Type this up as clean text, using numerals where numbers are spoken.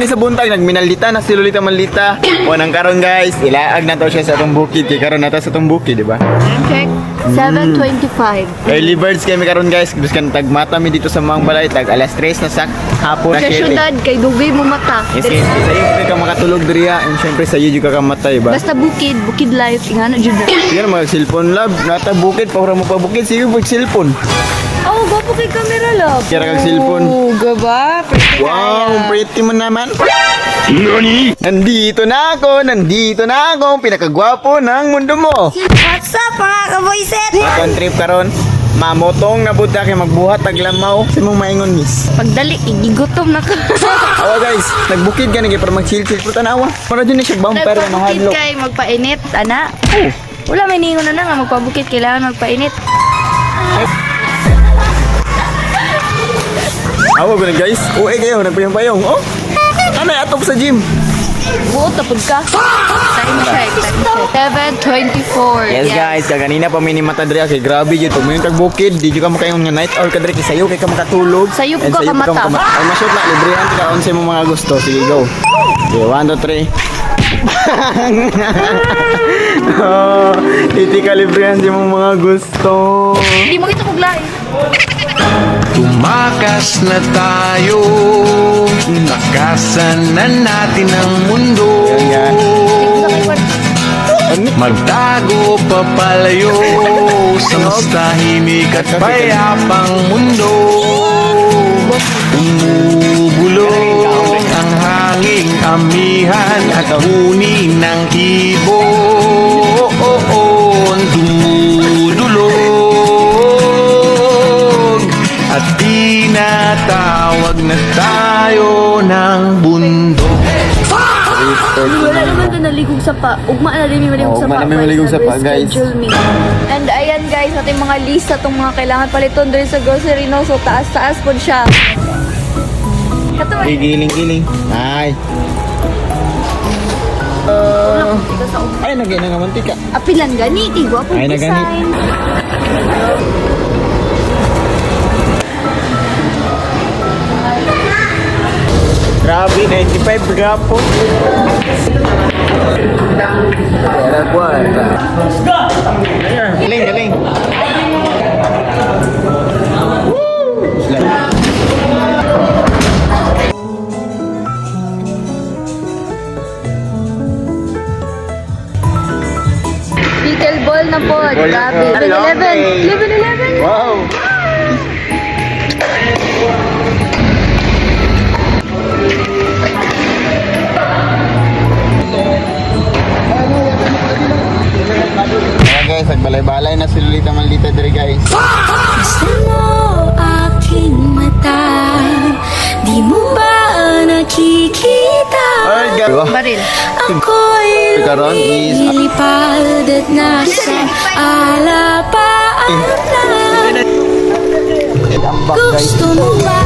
ni sa buntag nagminalita na si Lolita Malita. O nang karon guys, ilaag na to siya sa atong bukid kay karon nata sa atong bukid, di ba? Check. 7:25. Early birds kami karon guys, biskan tagmata mi dito sa mga balay tag alas 3 na sak hapon Sa syudad, kay Dubi mo mata. Yes, yes. Sa iyo ka makatulog diriya and syempre sa iyo ka kamatay ba? Basta bukid life, ingano jud. Yan mga cellphone lab, nata bukid para mo pa bukid sige pag cellphone. Oh, gwapo kay camera love. Kira kag cellphone. Oh, gaba. Pretty Wow, kaya. pretty mo naman. Nani? Nandito na ako, pinakagwapo ng mundo mo. What's up mga kaboyset? Akong trip karon, mamotong na buta kay magbuhat taglamaw. Sa mong maingon miss. Pagdali, igigutom na ka. Awa guys, nagbukid ka na para mag-chill-chill pero tanawa. Para dyan na siya bumper na Nagpabukid hadlok. kay magpainit, ana. Oh, Wala may ningon na nga magpabukid, kailangan magpainit. awa ko na guys. Uy kayo, nagpayong-payong. Oh, ano atop sa gym? Buot tapod ka. Time check. 7:24. Yes guys, kaganina pa minimata diri kay grabe jud pag may tagbukid, di jud ka makayon nga night owl ka diri kay sayo kay ka makatulog. Sayop And ka kamata. Ay mashoot na librehan ka unsa mo mga gusto. Sige go. Okay, 1 2 3. Oh, iti ka librehan di mo mga gusto. Hindi mo kita kuglain. Tumakas na tayo, takasan na natin ang mundo. Yan. Magtago papalayo sa mas tahimik at payapang mundo. Umubulong ang hanging amihan at huni ng ibo. Dumudulog at tinatawag na tayo ng bundok. Wala naman ka naligog sa pa. Ugma na rin may maligog sa ugma pa. na may maligog sa pa, guys. Schedule me. And ayan guys, ating mga lista itong mga kailangan paliton doon sa grocery no. So taas-taas po siya. Kato ba? Giling-giling. Ay. Ay nagay na nga mantika. Apilan gani, igwa po Ay, na gani. design. Grabe, 95 gapo. Era kwarta. Galing, galing. Pickleball na po. Grabe. Hello, 11. 11. Wow. Ayan guys, nagbalay-balay na si Lolita Malita diri guys. Gusto mo aking mata, di mo ba nakikita? Ay, gawa. Baril. Ako'y Karon is lumilipad at nasa alapaan na. ang back guys. Gusto mo ba